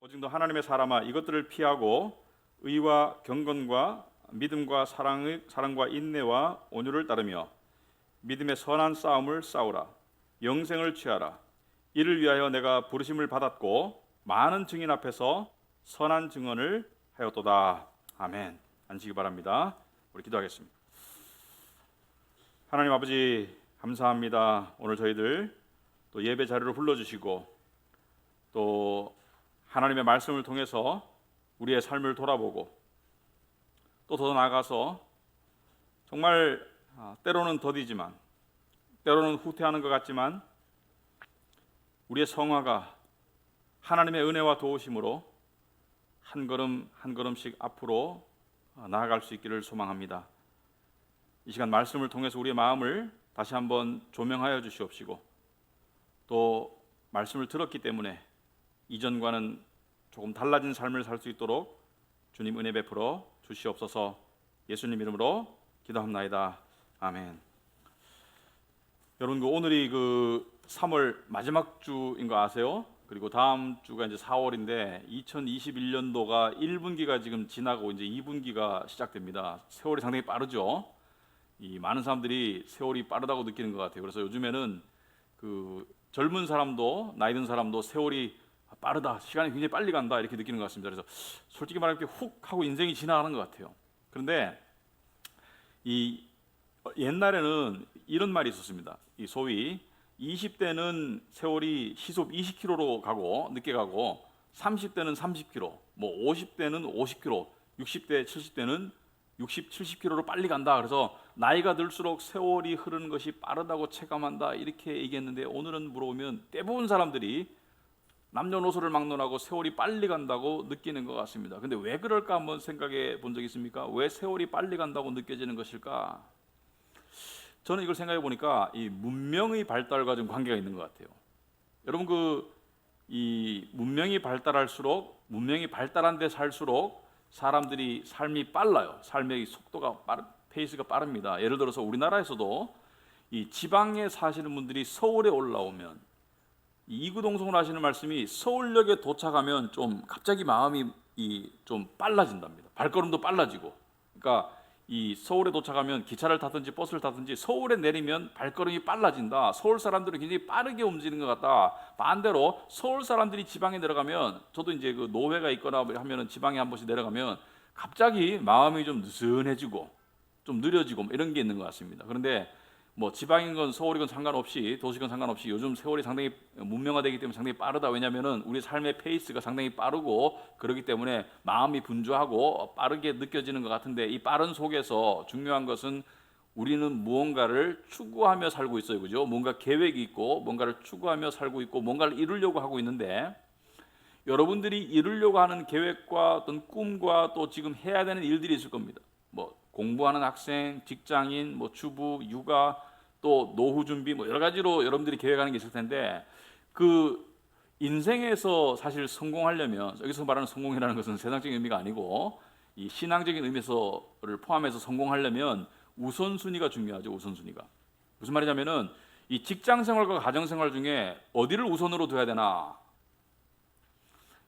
오직 너 하나님의 사람아, 이것들을 피하고 의와 경건과 믿음과 사랑과 인내와 온유를 따르며 믿음의 선한 싸움을 싸우라. 영생을 취하라. 이를 위하여 내가 부르심을 받았고 많은 증인 앞에서 선한 증언을 하였도다. 아멘. 앉으시기 바랍니다. 우리 기도하겠습니다. 하나님 아버지, 감사합니다. 오늘 저희들 또 예배 자리로 불러주시고 또 하나님의 말씀을 통해서 우리의 삶을 돌아보고 또 더 나아가서 정말 때로는 더디지만 때로는 후퇴하는 것 같지만 우리의 성화가 하나님의 은혜와 도우심으로 한 걸음 한 걸음씩 앞으로 나아갈 수 있기를 소망합니다. 이 시간 말씀을 통해서 우리의 마음을 다시 한번 조명하여 주시옵시고 또 말씀을 들었기 때문에 이전과는 조금 달라진 삶을 살 수 있도록 주님 은혜 베풀어 주시옵소서. 예수님 이름으로 기도합나이다. 아멘. 여러분, 오늘이 3월 마지막 주인 거 아세요? 그리고 다음 주가 이제 4월인데 2021년도가 1분기가 지금 지나고 이제 2분기가 시작됩니다. 세월이 상당히 빠르죠. 이 많은 사람들이 세월이 빠르다고 느끼는 것 같아요. 그래서 요즘에는 젊은 사람도 나이 든 사람도 세월이 빠르다, 시간이 굉장히 빨리 간다 이렇게 느끼는 것 같습니다. 그래서 솔직히 말하면 이렇게 훅 하고 인생이 지나가는 것 같아요. 그런데 이 옛날에는 이런 말이 있었습니다. 이 소위 20대는 세월이 시속 20km로 가고 늦게 가고 30대는 30km, 뭐 50대는 50km, 60대, 70대는 60, 70km로 빨리 간다. 그래서 나이가 들수록 세월이 흐르는 것이 빠르다고 체감한다 이렇게 얘기했는데 오늘은 물어보면 대부분 사람들이 남녀노소를 막론하고 세월이 빨리 간다고 느끼는 것 같습니다. 근데 왜 그럴까 한번 생각해 본 적 있습니까? 왜 세월이 빨리 간다고 느껴지는 것일까? 저는 이걸 생각해 보니까 이 문명의 발달과 좀 관계가 있는 것 같아요. 여러분, 이 문명이 발달할수록, 문명이 발달한 데 살수록 사람들이 삶이 빨라요. 삶의 속도가 페이스가 빠릅니다. 예를 들어서 우리나라에서도 이 지방에 사시는 분들이 서울에 올라오면 이구동성으로 하시는 말씀이 서울역에 도착하면 좀 갑자기 마음이 좀 빨라진답니다. 발걸음도 빨라지고. 그러니까 이 서울에 도착하면 기차를 타든지 버스를 타든지 서울에 내리면 발걸음이 빨라진다. 서울 사람들은 굉장히 빠르게 움직이는 것 같다. 반대로 서울 사람들이 지방에 내려가면, 저도 이제 노회가 있거나 하면은 지방에 한 번씩 내려가면 갑자기 마음이 좀 느슨해지고 좀 느려지고 이런 게 있는 것 같습니다. 그런데 뭐 지방인 건 서울이건 상관없이, 도시건 상관없이 요즘 세월이 상당히 문명화되기 때문에 상당히 빠르다. 왜냐하면은 우리 삶의 페이스가 상당히 빠르고 그렇기 때문에 마음이 분주하고 빠르게 느껴지는 것 같은데, 이 빠른 속에서 중요한 것은 우리는 무언가를 추구하며 살고 있어요. 그죠? 뭔가 계획이 있고 뭔가를 추구하며 살고 있고 뭔가를 이루려고 하고 있는데, 여러분들이 이루려고 하는 계획과 어떤 꿈과 또 지금 해야 되는 일들이 있을 겁니다. 뭐 공부하는 학생, 직장인, 뭐 주부, 육아, 또 노후 준비, 뭐 여러 가지로 여러분들이 계획하는 게 있을 텐데, 인생에서 사실 성공하려면, 여기서 말하는 성공이라는 것은 세상적인 의미가 아니고 이 신앙적인 의미에서를 포함해서 성공하려면 우선순위가 중요하죠. 우선순위가 무슨 말이냐면은 이 직장 생활과 가정 생활 중에 어디를 우선으로 둬야 되나?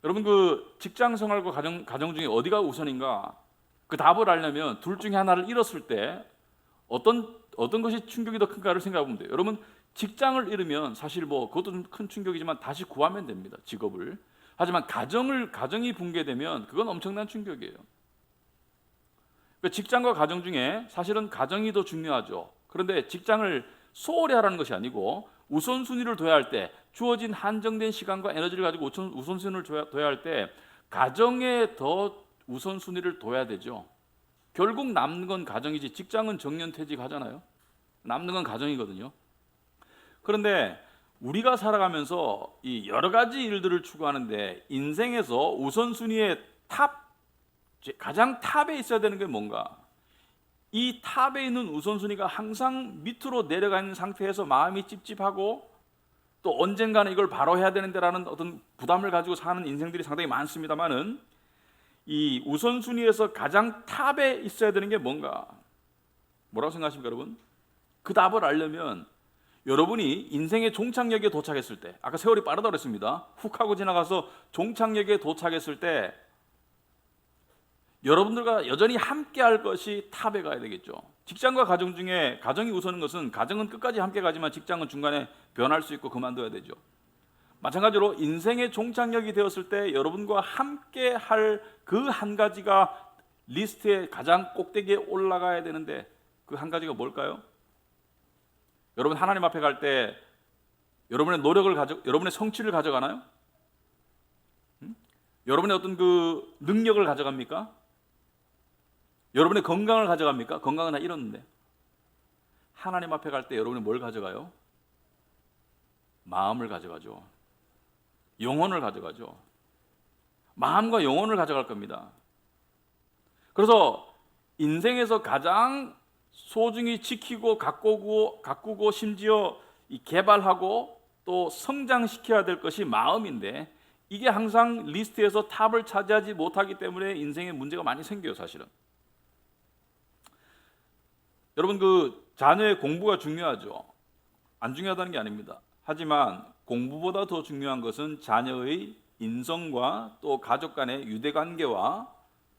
여러분, 직장 생활과 가정 중에 어디가 우선인가? 그 답을 알려면 둘 중에 하나를 잃었을 때 어떤 것이 충격이 더 큰가를 생각해 보면 돼요. 여러분, 직장을 잃으면 사실 뭐 그것도 좀 큰 충격이지만 다시 구하면 됩니다. 직업을. 하지만 가정이 붕괴되면 그건 엄청난 충격이에요. 그러니까 직장과 가정 중에 사실은 가정이 더 중요하죠. 그런데 직장을 소홀히 하라는 것이 아니고 우선순위를 둬야 할 때, 주어진 한정된 시간과 에너지를 가지고 우선순위를 둬야 할 때 가정에 더 우선순위를 둬야 되죠. 결국 남는 건 가정이지, 직장은 정년퇴직 하잖아요. 남는 건 가정이거든요. 그런데 우리가 살아가면서 이 여러 가지 일들을 추구하는데 인생에서 우선순위의 가장 탑에 있어야 되는 게 뭔가? 이 탑에 있는 우선순위가 항상 밑으로 내려가 있는 상태에서 마음이 찝찝하고 또 언젠가는 이걸 바로 해야 되는데라는 어떤 부담을 가지고 사는 인생들이 상당히 많습니다만은, 이 우선순위에서 가장 탑에 있어야 되는 게 뭔가? 뭐라고 생각하십니까, 여러분? 그 답을 알려면 여러분이 인생의 종착역에 도착했을 때, 아까 세월이 빠르다고 그랬습니다. 훅 하고 지나가서 종착역에 도착했을 때 여러분들과 여전히 함께 할 것이 탑에 가야 되겠죠. 직장과 가정 중에 가정이 우선인 것은, 가정은 끝까지 함께 가지만 직장은 중간에 변할 수 있고 그만둬야 되죠. 마찬가지로 인생의 종착역이 되었을 때 여러분과 함께 할 그 한 가지가 리스트의 가장 꼭대기에 올라가야 되는데, 그 한 가지가 뭘까요? 여러분 하나님 앞에 갈 때 여러분의 여러분의 성취를 가져가나요? 여러분의 어떤 그 능력을 가져갑니까? 여러분의 건강을 가져갑니까? 건강은 다 잃었는데. 하나님 앞에 갈 때 여러분이 뭘 가져가요? 마음을 가져가죠. 영혼을 가져가죠. 마음과 영혼을 가져갈 겁니다. 그래서 인생에서 가장 소중히 지키고 가꾸고 심지어 개발하고 또 성장시켜야 될 것이 마음인데, 이게 항상 리스트에서 탑을 차지하지 못하기 때문에 인생에 문제가 많이 생겨요, 사실은. 여러분, 그 자녀의 공부가 중요하죠. 안 중요하다는 게 아닙니다. 하지만 공부보다 더 중요한 것은 자녀의 인성과 또 가족 간의 유대관계와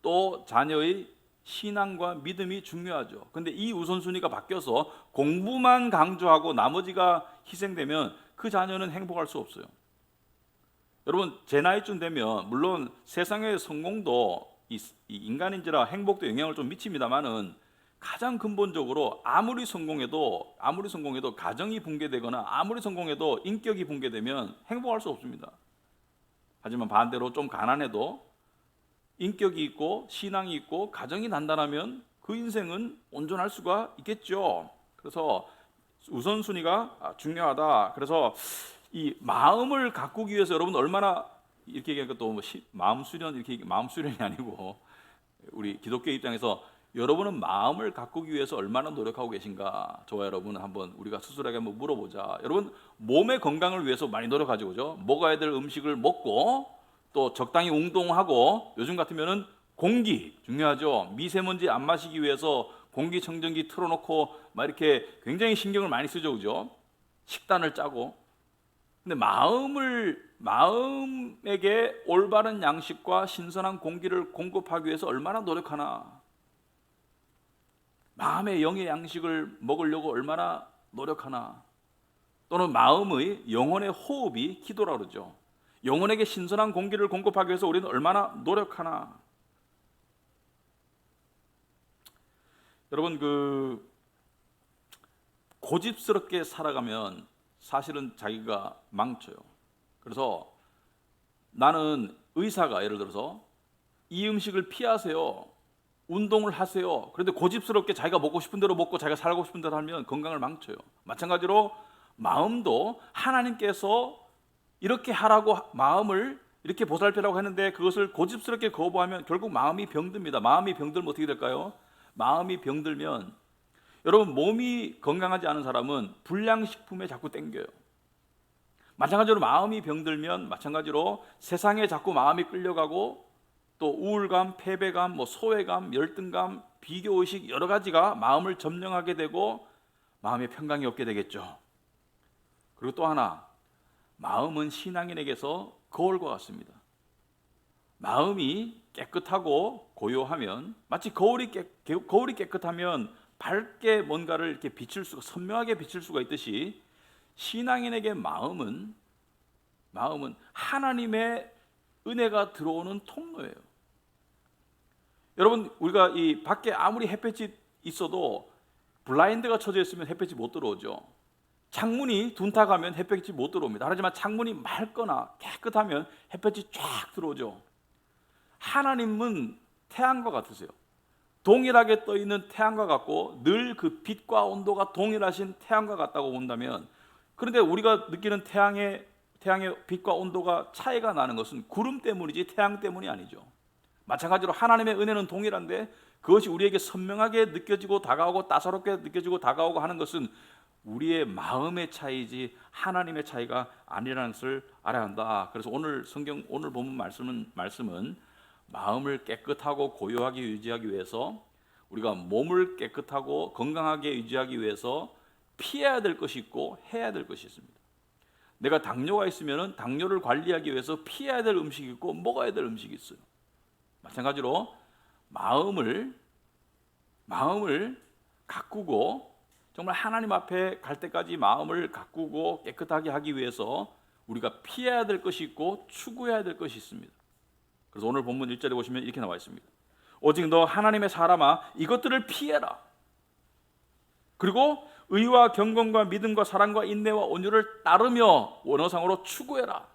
또 자녀의 신앙과 믿음이 중요하죠. 근데 이 우선순위가 바뀌어서 공부만 강조하고 나머지가 희생되면 그 자녀는 행복할 수 없어요. 여러분, 제 나이쯤 되면 물론 세상의 성공도 이 인간인지라 행복도 영향을 좀 미칩니다만은, 가장 근본적으로 아무리 성공해도 가정이 붕괴되거나 아무리 성공해도 인격이 붕괴되면 행복할 수 없습니다. 하지만 반대로 좀 가난해도 인격이 있고 신앙이 있고 가정이 단단하면 그 인생은 온전할 수가 있겠죠. 그래서 우선순위가 중요하다. 그래서 이 마음을 가꾸기 위해서 여러분 얼마나, 이렇게 얘기하니까 또 마음 수련, 이렇게 마음 수련이 아니고 우리 기독교 입장에서 여러분은 마음을 가꾸기 위해서 얼마나 노력하고 계신가? 저와 여러분은 한번 우리가 스스로에게 한번 물어보자. 여러분, 몸의 건강을 위해서 많이 노력하죠, 그죠? 먹어야 될 음식을 먹고 또 적당히 운동하고, 요즘 같으면은 공기 중요하죠. 미세먼지 안 마시기 위해서 공기청정기 틀어놓고 막 이렇게 굉장히 신경을 많이 쓰죠, 그죠? 식단을 짜고. 근데 마음에게 올바른 양식과 신선한 공기를 공급하기 위해서 얼마나 노력하나? 마음의 영의 양식을 먹으려고 얼마나 노력하나? 또는 마음의 영혼의 호흡이 기도라 그러죠. 영혼에게 신선한 공기를 공급하기 위해서 우리는 얼마나 노력하나? 여러분, 그 고집스럽게 살아가면 사실은 자기가 망쳐요. 그래서 나는 의사가 예를 들어서 이 음식을 피하세요, 운동을 하세요. 그런데 고집스럽게 자기가 먹고 싶은 대로 먹고 자기가 살고 싶은 대로 하면 건강을 망쳐요. 마찬가지로 마음도 하나님께서 이렇게 하라고 마음을 이렇게 보살피라고 했는데 그것을 고집스럽게 거부하면 결국 마음이 병듭니다. 마음이 병들면 어떻게 될까요? 마음이 병들면, 여러분, 몸이 건강하지 않은 사람은 불량식품에 자꾸 땡겨요. 마찬가지로 마음이 병들면 마찬가지로 세상에 자꾸 마음이 끌려가고, 또 우울감, 패배감, 소외감, 열등감, 비교의식, 여러 가지가 마음을 점령하게 되고 마음에 평강이 없게 되겠죠. 그리고 또 하나, 마음은 신앙인에게서 거울과 같습니다. 마음이 깨끗하고 고요하면, 마치 거울이 깨끗하면 밝게 뭔가를 이렇게 선명하게 비칠 수가 있듯이, 신앙인에게 마음은 하나님의 은혜가 들어오는 통로예요. 여러분, 우리가 이 밖에 아무리 햇볕이 있어도 블라인드가 쳐져 있으면 햇볕이 못 들어오죠. 창문이 둔탁하면 햇볕이 못 들어옵니다. 하지만 창문이 맑거나 깨끗하면 햇볕이 쫙 들어오죠. 하나님은 태양과 같으세요. 동일하게 떠 있는 태양과 같고 늘 그 빛과 온도가 동일하신 태양과 같다고 본다면, 그런데 우리가 느끼는 태양의 빛과 온도가 차이가 나는 것은 구름 때문이지 태양 때문이 아니죠. 마찬가지로 하나님의 은혜는 동일한데 그것이 우리에게 선명하게 느껴지고 다가오고 따사롭게 느껴지고 다가오고 하는 것은 우리의 마음의 차이지 하나님의 차이가 아니라는 것을 알아야 한다. 그래서 오늘 본문 말씀은 마음을 깨끗하고 고요하게 유지하기 위해서, 우리가 몸을 깨끗하고 건강하게 유지하기 위해서 피해야 될 것이 있고 해야 될 것이 있습니다. 내가 당뇨가 있으면 당뇨를 관리하기 위해서 피해야 될 음식이 있고 먹어야 될 음식이 있어요. 마찬가지로 마음을 가꾸고 정말 하나님 앞에 갈 때까지 마음을 가꾸고 깨끗하게 하기 위해서 우리가 피해야 될 것이 있고 추구해야 될 것이 있습니다. 그래서 오늘 본문 1절에 보시면 이렇게 나와 있습니다. 오직 너 하나님의 사람아 이것들을 피해라. 그리고 의와 경건과 믿음과 사랑과 인내와 온유를 따르며 원어상으로 추구해라.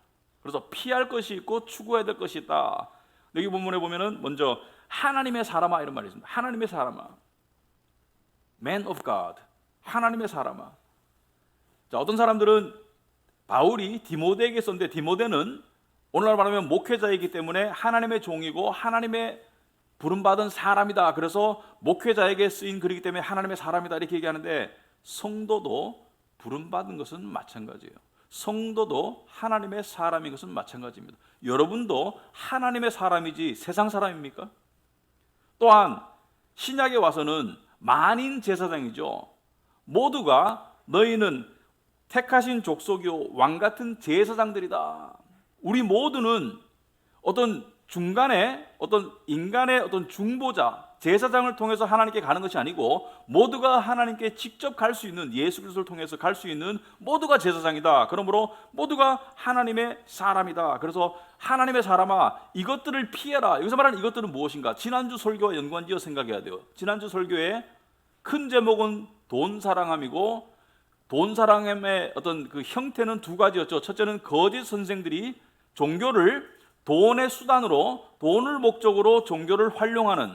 그래서 피할 것이 있고 추구해야 될 것이 있다. 여기 본문에 보면은 먼저 하나님의 사람아 이런 말이 있습니다. 하나님의 사람아, Man of God, 하나님의 사람아. 자, 어떤 사람들은 바울이 디모데에게 썼는데 디모데는 오늘날 말하면 목회자이기 때문에 하나님의 종이고 하나님의 부름받은 사람이다. 그래서 목회자에게 쓰인 글이기 때문에 하나님의 사람이다 이렇게 얘기하는데 성도도 부름받은 것은 마찬가지예요. 성도도 하나님의 사람인 것은 마찬가지입니다. 여러분도 하나님의 사람이지 세상 사람입니까? 또한 신약에 와서는 만인 제사장이죠. 모두가 너희는 택하신 족속이요 왕 같은 제사장들이다. 우리 모두는 어떤 중간에 어떤 인간의 어떤 중보자 제사장을 통해서 하나님께 가는 것이 아니고 모두가 하나님께 직접 갈 수 있는 예수 그리스도를 통해서 갈 수 있는 모두가 제사장이다. 그러므로 모두가 하나님의 사람이다. 그래서 하나님의 사람아 이것들을 피해라. 여기서 말하는 이것들은 무엇인가? 지난주 설교와 연관지어 생각해야 돼요. 지난주 설교의 큰 제목은 돈 사랑함이고 돈 사랑함의 어떤 그 형태는 두 가지였죠. 첫째는 거짓 선생들이 종교를 돈의 수단으로 돈을 목적으로 종교를 활용하는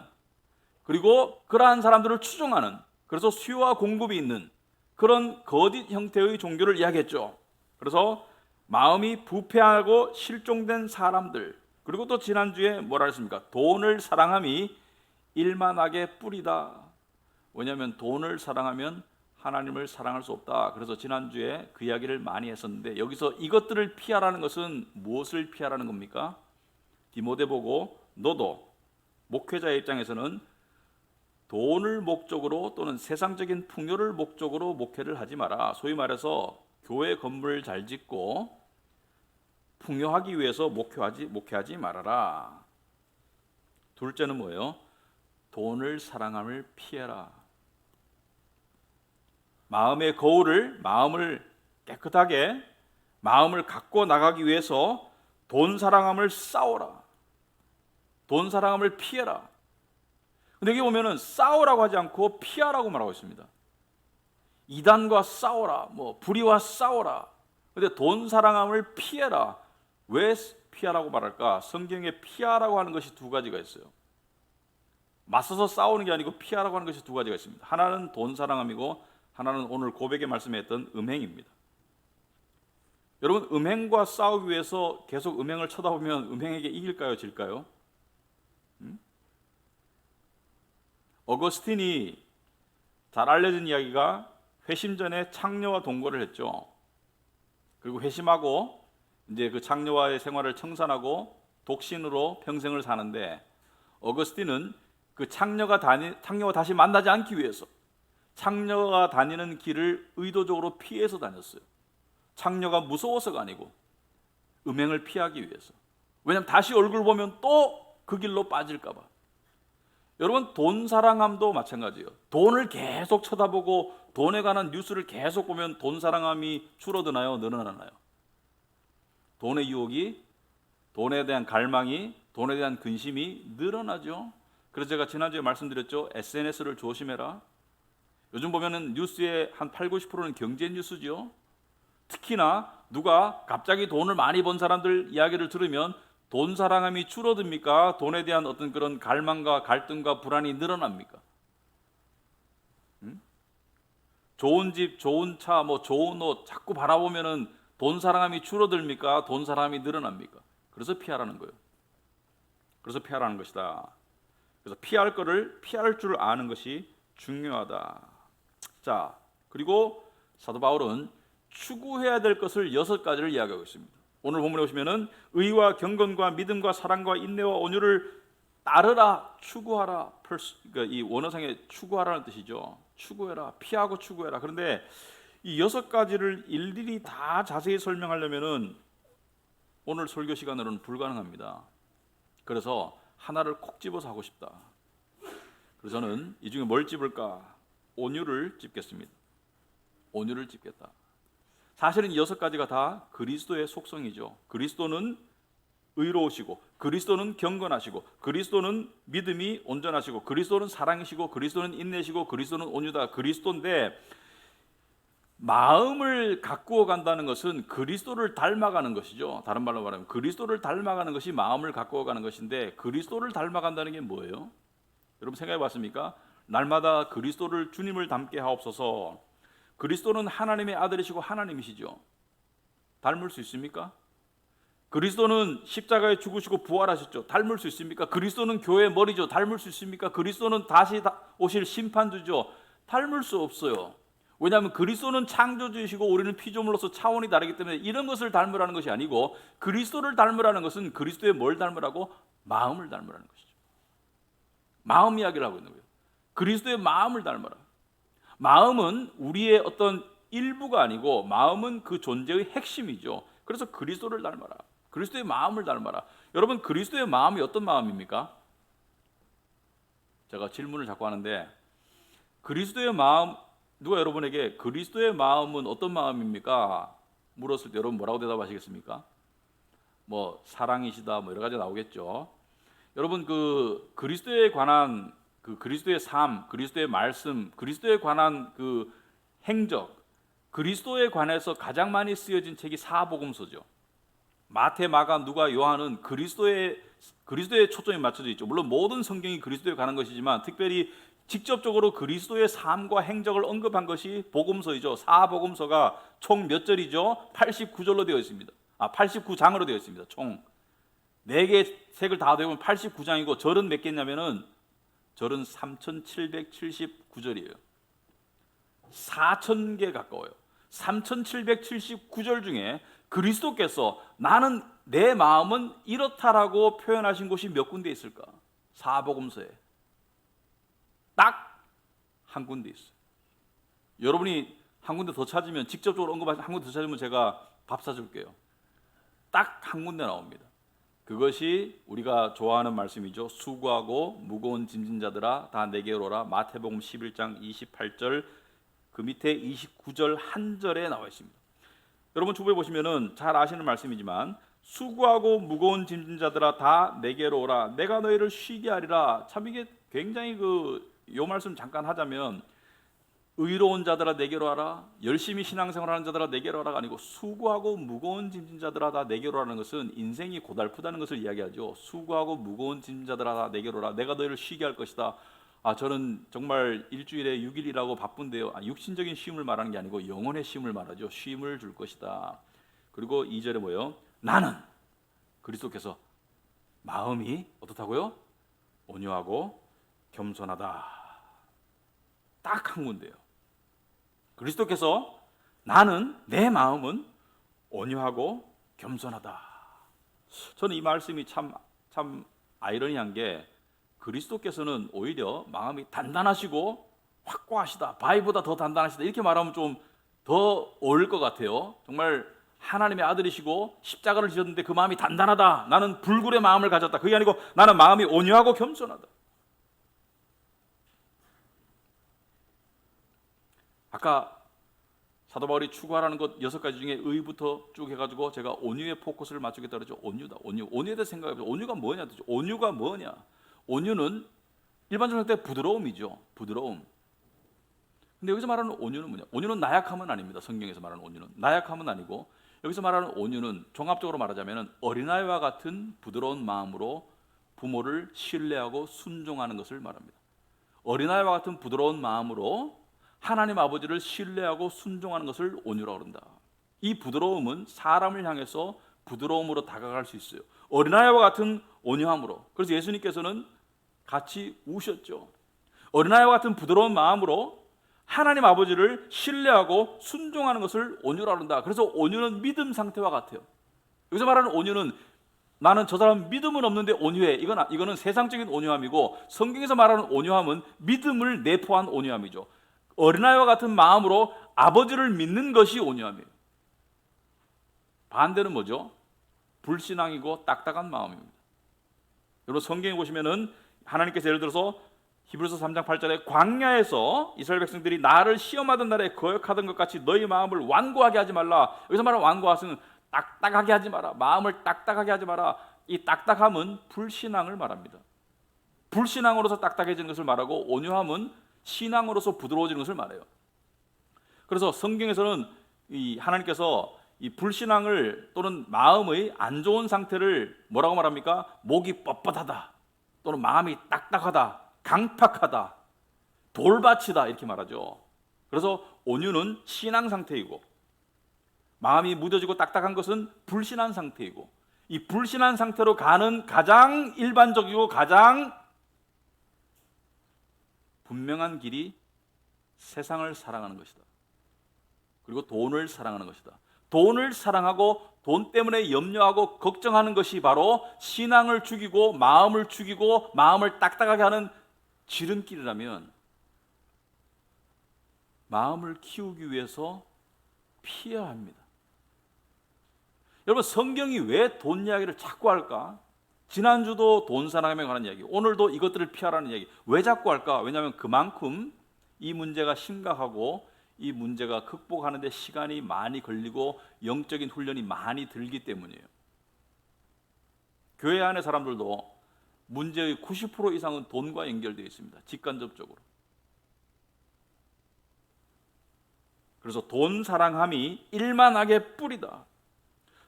그리고 그러한 사람들을 추종하는 그래서 수요와 공급이 있는 그런 거짓 형태의 종교를 이야기했죠. 그래서 마음이 부패하고 실종된 사람들 그리고 또 지난주에 뭐라 했습니까? 돈을 사랑함이 일만하게 뿌리다. 왜냐하면 돈을 사랑하면 하나님을 사랑할 수 없다. 그래서 지난주에 그 이야기를 많이 했었는데 여기서 이것들을 피하라는 것은 무엇을 피하라는 겁니까? 디모데 보고 너도 목회자의 입장에서는 돈을 목적으로 또는 세상적인 풍요를 목적으로 목회를 하지 마라. 소위 말해서 교회 건물 잘 짓고 풍요하기 위해서 목회하지 말아라. 둘째는 뭐예요? 돈을 사랑함을 피해라. 마음의 거울을 마음을 깨끗하게 마음을 갖고 나가기 위해서 돈 사랑함을 싸워라. 돈 사랑함을 피해라. 근데 여기 보면은 싸우라고 하지 않고 피하라고 말하고 있습니다. 이단과 싸워라. 뭐 불의와 싸워라. 근데 돈 사랑함을 피해라. 왜 피하라고 말할까? 성경에 피하라고 하는 것이 두 가지가 있어요. 맞서서 싸우는 게 아니고 피하라고 하는 것이 두 가지가 있습니다. 하나는 돈 사랑함이고 하나는 오늘 고백의 말씀에 했던 음행입니다. 여러분 음행과 싸우기 위해서 계속 음행을 쳐다보면 음행에게 이길까요? 질까요? 어거스틴이 잘 알려진 이야기가 회심 전에 창녀와 동거를 했죠. 그리고 회심하고 이제 그 창녀와의 생활을 청산하고 독신으로 평생을 사는데 어거스틴은 그 창녀와 다시 만나지 않기 위해서 창녀가 다니는 길을 의도적으로 피해서 다녔어요. 창녀가 무서워서가 아니고 음행을 피하기 위해서. 왜냐하면 다시 얼굴 보면 또 그 길로 빠질까 봐. 여러분 돈 사랑함도 마찬가지예요. 돈을 계속 쳐다보고 돈에 관한 뉴스를 계속 보면 돈 사랑함이 줄어드나요? 늘어나나요? 돈의 유혹이, 돈에 대한 갈망이, 돈에 대한 근심이 늘어나죠. 그래서 제가 지난주에 말씀드렸죠. SNS를 조심해라. 요즘 보면은 뉴스의 한 8, 90%는 경제 뉴스죠. 특히나 누가 갑자기 돈을 많이 번 사람들 이야기를 들으면 돈 사랑함이 줄어듭니까? 돈에 대한 어떤 그런 갈망과 갈등과 불안이 늘어납니까? 좋은 집, 좋은 차, 뭐 좋은 옷 자꾸 바라보면은 돈 사랑함이 줄어듭니까? 돈 사랑함이 늘어납니까? 그래서 피하라는 거예요. 그래서 피하라는 것이다. 그래서 피할 거를 피할 줄 아는 것이 중요하다. 자, 그리고 사도 바울은 추구해야 될 것을 6가지를 이야기하고 있습니다. 오늘 본문에 보시면은 의와 경건과 믿음과 사랑과 인내와 온유를 따르라, 추구하라. 그러니까 이 원어상의 추구하라는 뜻이죠. 추구해라, 피하고 추구해라. 그런데 이 6가지를 일일이 다 자세히 설명하려면은 오늘 설교 시간으로는 불가능합니다. 그래서 하나를 콕 집어서 하고 싶다. 그래서 저는 이 중에 뭘 집을까? 온유를 집겠습니다. 온유를 집겠다. 사실은 이 6가지가 다 그리스도의 속성이죠. 그리스도는 의로우시고, 그리스도는 경건하시고, 그리스도는 믿음이 온전하시고, 그리스도는 사랑이시고, 그리스도는 인내시고, 그리스도는 온유다. 그리스도인데 마음을 가꾸어 간다는 것은 그리스도를 닮아가는 것이죠. 다른 말로 말하면 그리스도를 닮아가는 것이 마음을 가꾸어 가는 것인데, 그리스도를 닮아간다는 게 뭐예요? 여러분 생각해 봤습니까? 날마다 그리스도를, 주님을 닮게 하옵소서. 그리스도는 하나님의 아들이시고 하나님이시죠. 닮을 수 있습니까? 그리스도는 십자가에 죽으시고 부활하셨죠. 닮을 수 있습니까? 그리스도는 교회의 머리죠. 닮을 수 있습니까? 그리스도는 다시 오실 심판주죠. 닮을 수 없어요. 왜냐하면 그리스도는 창조주이시고 우리는 피조물로서 차원이 다르기 때문에 이런 것을 닮으라는 것이 아니고, 그리스도를 닮으라는 것은 그리스도의 뭘 닮으라고? 마음을 닮으라는 것이죠. 마음 이야기를 하고 있는 거예요. 그리스도의 마음을 닮아라. 마음은 우리의 어떤 일부가 아니고 마음은 그 존재의 핵심이죠. 그래서 그리스도를 닮아라. 그리스도의 마음을 닮아라. 여러분, 그리스도의 마음이 어떤 마음입니까? 제가 질문을 자꾸 하는데, 그리스도의 마음, 누가 여러분에게 그리스도의 마음은 어떤 마음입니까? 물었을 때 여러분 뭐라고 대답하시겠습니까? 뭐 사랑이시다, 뭐 여러 가지 나오겠죠. 여러분, 그 그리스도에 관한 그 그리스도의 삶, 그리스도의 말씀, 그리스도에 관한 그 행적, 그리스도에 관해서 가장 많이 쓰여진 책이 사복음서죠. 마태, 마가, 누가, 요한은 그리스도에 초점이 맞춰져 있죠. 물론 모든 성경이 그리스도에 관한 것이지만 특별히 직접적으로 그리스도의 삶과 행적을 언급한 것이 복음서이죠. 사복음서가 총 몇 절이죠? 89절로 되어 있습니다. 89장으로 되어 있습니다. 총 4개 책을 다 더하면 89장이고, 절은 몇 개냐면은 절은 3779절이에요. 4000개 가까워요. 3779절 중에 그리스도께서 나는 내 마음은 이렇다라고 표현하신 곳이 몇 군데 있을까? 사복음서에 딱 한 군데 있어요. 여러분이 한 군데 더 찾으면, 직접적으로 언급하신 한 군데 더 찾으면 제가 밥 사줄게요. 딱 한 군데 나옵니다. 그것이 우리가 좋아하는 말씀이죠. 수고하고 무거운 짐진 자들아 다 내게로 오라. 마태복음 11장 28절, 그 밑에 29절 한 절에 나와 있습니다. 여러분 주부에 보시면은 잘 아시는 말씀이지만, 수고하고 무거운 짐진 자들아 다 내게로 오라. 내가 너희를 쉬게 하리라. 참 이게 굉장히 요 말씀 잠깐 하자면, 의로운 자들아 내게로 와라, 열심히 신앙생활하는 자들아 내게로 와라가 아니고 수고하고 무거운 짐진 자들아 다 내게로 오라는 것은 인생이 고달프다는 것을 이야기하죠. 수고하고 무거운 짐진 자들아 다 내게로 오라. 내가 너희를 쉬게 할 것이다. 저는 정말 일주일에 6일이라고 바쁜데요. 육신적인 쉼을 말하는 게 아니고 영혼의 쉼을 말하죠. 쉼을 줄 것이다. 그리고 2절에 뭐예요? 나는 그리스도께서 마음이 어떻다고요? 온유하고 겸손하다. 딱 한 군데요. 그리스도께서 나는 내 마음은 온유하고 겸손하다. 저는 이 말씀이 참 아이러니한 게, 그리스도께서는 오히려 마음이 단단하시고 확고하시다, 바위보다 더 단단하시다, 이렇게 말하면 좀 더 어울릴 것 같아요. 정말 하나님의 아들이시고 십자가를 지셨는데 그 마음이 단단하다, 나는 불굴의 마음을 가졌다, 그게 아니고 나는 마음이 온유하고 겸손하다. 아까 사도 바울이 추구하라는 것 6가지 중에 의부터 쭉 해가지고 제가 온유에 포커스를 맞추겠다 그러죠. 온유다. 온유에 대해 생각해보죠. 온유가 뭐냐? 온유가 뭐냐? 온유는 일반적으로 할 때 부드러움이죠. 부드러움. 근데 여기서 말하는 온유는 뭐냐? 온유는 나약함은 아닙니다. 성경에서 말하는 온유는 나약함은 아니고, 여기서 말하는 온유는 종합적으로 말하자면 어린아이와 같은 부드러운 마음으로 부모를 신뢰하고 순종하는 것을 말합니다. 어린아이와 같은 부드러운 마음으로 하나님 아버지를 신뢰하고 순종하는 것을 온유라고 그런다. 이 부드러움은 사람을 향해서 부드러움으로 다가갈 수 있어요. 어린아이와 같은 온유함으로. 그래서 예수님께서는 같이 우셨죠. 어린아이와 같은 부드러운 마음으로 하나님 아버지를 신뢰하고 순종하는 것을 온유라고 한다. 그래서 온유는 믿음 상태와 같아요. 여기서 말하는 온유는 나는 저 사람 믿음은 없는데 온유해, 이거는 세상적인 온유함이고, 성경에서 말하는 온유함은 믿음을 내포한 온유함이죠. 어린아이와 같은 마음으로 아버지를 믿는 것이 온유함이에요. 반대는 뭐죠? 불신앙이고 딱딱한 마음입니다. 여러분 성경에 보시면은 하나님께서 예를 들어서 히브리서 3장 8절에 광야에서 이스라엘 백성들이 나를 시험하던 날에 거역하던 것 같이 너희 마음을 완고하게 하지 말라. 여기서 말하는 완고하시는 딱딱하게 하지 마라. 마음을 딱딱하게 하지 마라. 이 딱딱함은 불신앙을 말합니다. 불신앙으로서 딱딱해지는 것을 말하고 온유함은 신앙으로서 부드러워지는 것을 말해요. 그래서 성경에서는 이 하나님께서 이 불신앙을 또는 마음의 안 좋은 상태를 뭐라고 말합니까? 목이 뻣뻣하다 또는 마음이 딱딱하다, 강팍하다, 돌밭이다 이렇게 말하죠. 그래서 온유는 신앙 상태이고 마음이 무뎌지고 딱딱한 것은 불신한 상태이고 이 불신한 상태로 가는 가장 일반적이고 가장 분명한 길이 세상을 사랑하는 것이다. 그리고 돈을 사랑하는 것이다. 돈을 사랑하고 돈 때문에 염려하고 걱정하는 것이 바로 신앙을 죽이고 마음을 딱딱하게 하는 지름길이라면 마음을 키우기 위해서 피해야 합니다. 여러분 성경이 왜 돈 이야기를 자꾸 할까? 지난주도 돈 사랑함에 관한 이야기, 오늘도 이것들을 피하라는 이야기. 왜 자꾸 할까? 왜냐하면 그만큼 이 문제가 심각하고 이 문제가 극복하는 데 시간이 많이 걸리고 영적인 훈련이 많이 들기 때문이에요. 교회 안의 사람들도 문제의 90% 이상은 돈과 연결되어 있습니다. 직간접적으로. 그래서 돈 사랑함이 일만하게 뿌리다.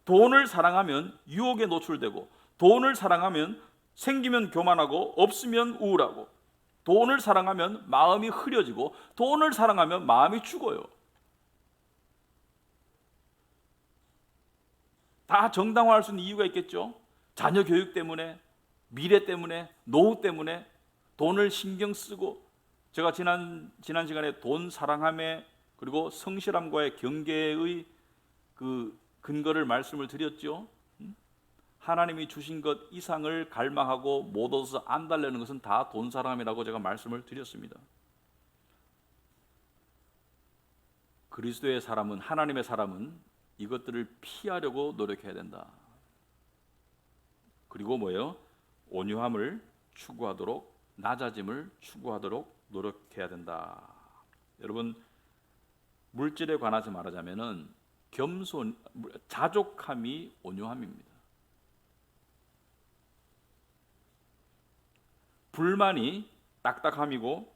돈을 사랑하면 유혹에 노출되고 돈을 사랑하면 생기면 교만하고 없으면 우울하고 돈을 사랑하면 마음이 흐려지고 돈을 사랑하면 마음이 죽어요. 다 정당화할 수 있는 이유가 있겠죠. 자녀 교육 때문에, 미래 때문에, 노후 때문에 돈을 신경 쓰고 제가 지난 시간에 돈 사랑함에 그리고 성실함과의 경계의 그 근거를 말씀을 드렸죠. 하나님이 주신 것 이상을 갈망하고 못 얻어서 안달내는 것은 다 돈 사랑함이라고 제가 말씀을 드렸습니다. 그리스도의 사람은, 하나님의 사람은 이것들을 피하려고 노력해야 된다. 그리고 뭐예요? 온유함을 추구하도록, 낮아짐을 추구하도록 노력해야 된다. 여러분 물질에 관해서 말하자면은 겸손, 자족함이 온유함입니다. 불만이 딱딱함이고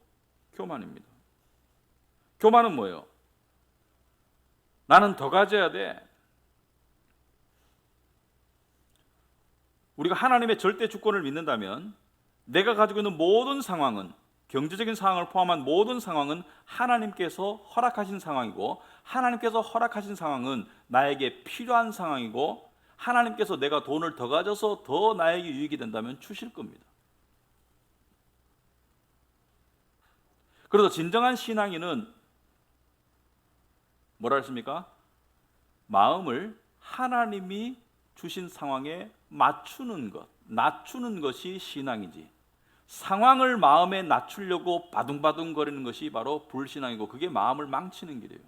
교만입니다. 교만은 뭐예요? 나는 더 가져야 돼. 우리가 하나님의 절대 주권을 믿는다면 내가 가지고 있는 모든 상황은, 경제적인 상황을 포함한 모든 상황은 하나님께서 허락하신 상황이고 하나님께서 허락하신 상황은 나에게 필요한 상황이고 하나님께서 내가 돈을 더 가져서 더 나에게 유익이 된다면 주실 겁니다. 그래서 진정한 신앙인은 뭐라 했습니까? 마음을 하나님이 주신 상황에 맞추는 것, 낮추는 것이 신앙이지 상황을 마음에 낮추려고 바둥바둥거리는 것이 바로 불신앙이고 그게 마음을 망치는 길이에요.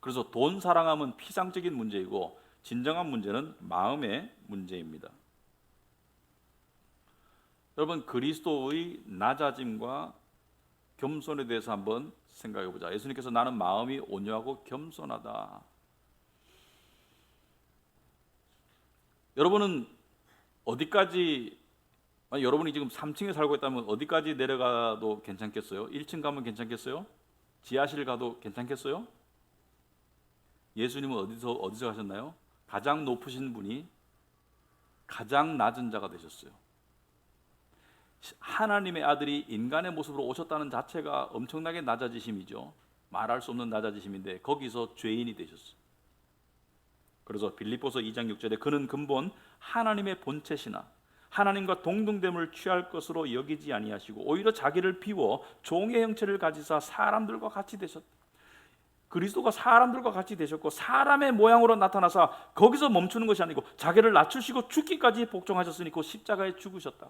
그래서 돈 사랑함은 피상적인 문제이고 진정한 문제는 마음의 문제입니다. 여러분 그리스도의 낮아짐과 겸손에 대해서 한번 생각해 보자. 예수님께서 나는 마음이 온유하고 겸손하다. 여러분은 어디까지, 여러분이 지금 3층에 살고 있다면 어디까지 내려가도 괜찮겠어요? 1층 가면 괜찮겠어요? 지하실 가도 괜찮겠어요? 예수님은 어디서 가셨나요? 가장 높으신 분이 가장 낮은 자가 되셨어요. 하나님의 아들이 인간의 모습으로 오셨다는 자체가 엄청나게 낮아지심이죠. 말할 수 없는 낮아지심인데 거기서 죄인이 되셨어요. 그래서 빌립보서 2장 6절에 그는 근본 하나님의 본체시나 하나님과 동등됨을 취할 것으로 여기지 아니하시고 오히려 자기를 비워 종의 형체를 가지사 사람들과 같이 되셨다. 그리스도가 사람들과 같이 되셨고 사람의 모양으로 나타나사 거기서 멈추는 것이 아니고 자기를 낮추시고 죽기까지 복종하셨으니 그 십자가에 죽으셨다.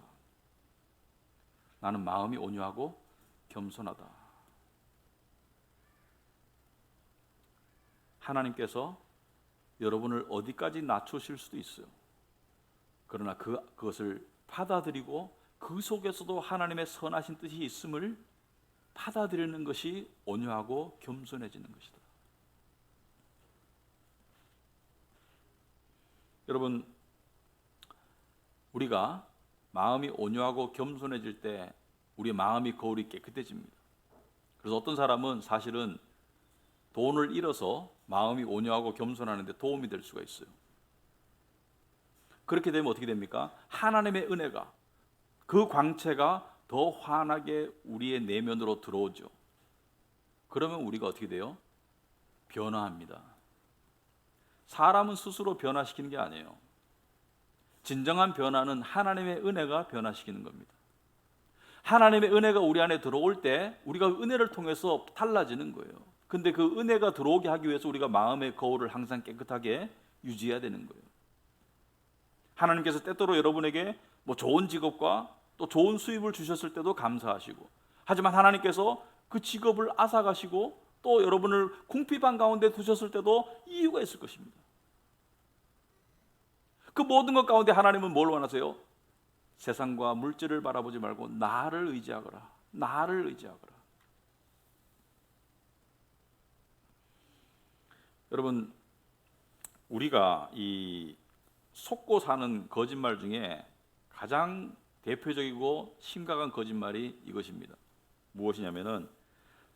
나는 마음이 온유하고 겸손하다. 하나님께서 여러분을 어디까지 낮추실 수도 있어요. 그러나 그것을 받아들이고 그 속에서도 하나님의 선하신 뜻이 있음을 받아들이는 것이 온유하고 겸손해지는 것이다. 여러분, 우리가 마음이 온유하고 겸손해질 때 우리의 마음이 거울이 깨끗해집니다. 그래서 어떤 사람은 사실은 돈을 잃어서 마음이 온유하고 겸손하는데 도움이 될 수가 있어요. 그렇게 되면 어떻게 됩니까? 하나님의 은혜가, 그 광채가 더 환하게 우리의 내면으로 들어오죠. 그러면 우리가 어떻게 돼요? 변화합니다. 사람은 스스로 변화시키는 게 아니에요. 진정한 변화는 하나님의 은혜가 변화시키는 겁니다. 하나님의 은혜가 우리 안에 들어올 때 우리가 은혜를 통해서 달라지는 거예요. 근데 그 은혜가 들어오게 하기 위해서 우리가 마음의 거울을 항상 깨끗하게 유지해야 되는 거예요. 하나님께서 때때로 여러분에게 좋은 직업과 또 좋은 수입을 주셨을 때도 감사하시고, 하지만 하나님께서 그 직업을 앗아가시고 또 여러분을 궁핍한 가운데 두셨을 때도 이유가 있을 것입니다. 그 모든 것 가운데 하나님은 뭘 원하세요? 세상과 물질을 바라보지 말고 나를 의지하거라. 나를 의지하거라. 여러분, 우리가 이 속고 사는 거짓말 중에 가장 대표적이고 심각한 거짓말이 이것입니다. 무엇이냐면은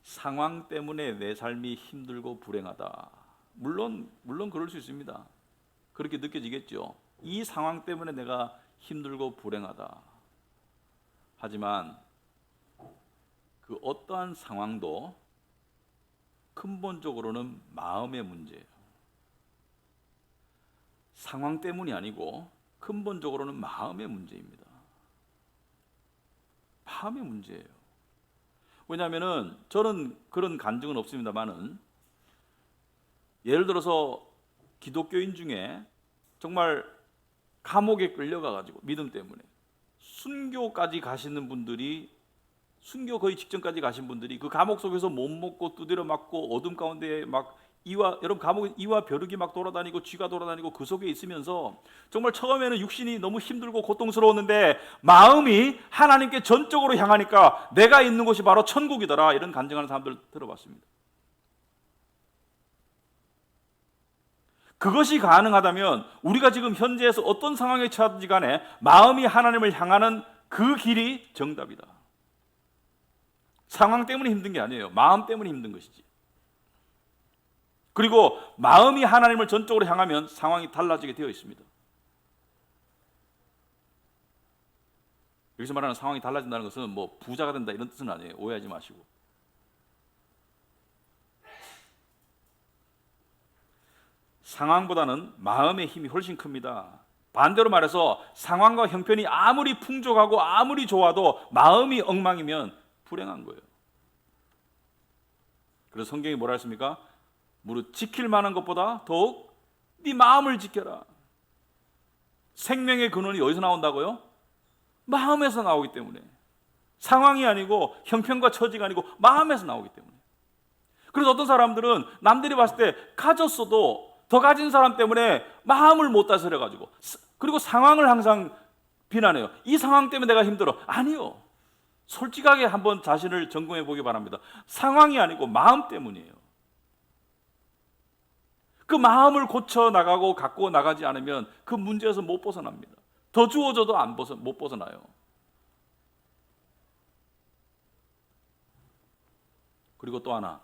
상황 때문에 내 삶이 힘들고 불행하다. 물론 그럴 수 있습니다. 그렇게 느껴지겠죠. 이 상황 때문에 내가 힘들고 불행하다. 하지만 그 어떠한 상황도 근본적으로는 마음의 문제예요. 상황 때문이 아니고 근본적으로는 마음의 문제입니다. 마음의 문제예요. 왜냐하면은 저는 그런 간증은 없습니다만은, 예를 들어서 기독교인 중에 정말 감옥에 끌려가가지고 믿음 때문에 순교까지 가시는 분들이, 순교 거의 직전까지 가신 분들이 그 감옥 속에서 못 먹고 두드려 맞고 어둠 가운데 막 여러분 감옥에 이와 벼룩이 막 돌아다니고 쥐가 돌아다니고 그 속에 있으면서 정말 처음에는 육신이 너무 힘들고 고통스러웠는데 마음이 하나님께 전적으로 향하니까 내가 있는 곳이 바로 천국이더라, 이런 간증하는 사람들 들어봤습니다. 그것이 가능하다면 우리가 지금 현재에서 어떤 상황에 처하든지 간에 마음이 하나님을 향하는 그 길이 정답이다. 상황 때문에 힘든 게 아니에요. 마음 때문에 힘든 것이지. 그리고 마음이 하나님을 전적으로 향하면 상황이 달라지게 되어 있습니다. 여기서 말하는 상황이 달라진다는 것은 부자가 된다 이런 뜻은 아니에요. 오해하지 마시고. 상황보다는 마음의 힘이 훨씬 큽니다. 반대로 말해서 상황과 형편이 아무리 풍족하고 아무리 좋아도 마음이 엉망이면 불행한 거예요. 그래서 성경이 뭐라 했습니까? 무릇 지킬 만한 것보다 더욱 네 마음을 지켜라. 생명의 근원이 어디서 나온다고요? 마음에서 나오기 때문에. 상황이 아니고 형편과 처지가 아니고 마음에서 나오기 때문에. 그래서 어떤 사람들은 남들이 봤을 때 가졌어도 더 가진 사람 때문에 마음을 못 다스려가지고, 그리고 상황을 항상 비난해요. 이 상황 때문에 내가 힘들어. 아니요. 솔직하게 한번 자신을 점검해 보기 바랍니다. 상황이 아니고 마음 때문이에요. 그 마음을 고쳐 나가고 갖고 나가지 않으면 그 문제에서 못 벗어납니다. 더 주어져도 못 벗어나요. 그리고 또 하나,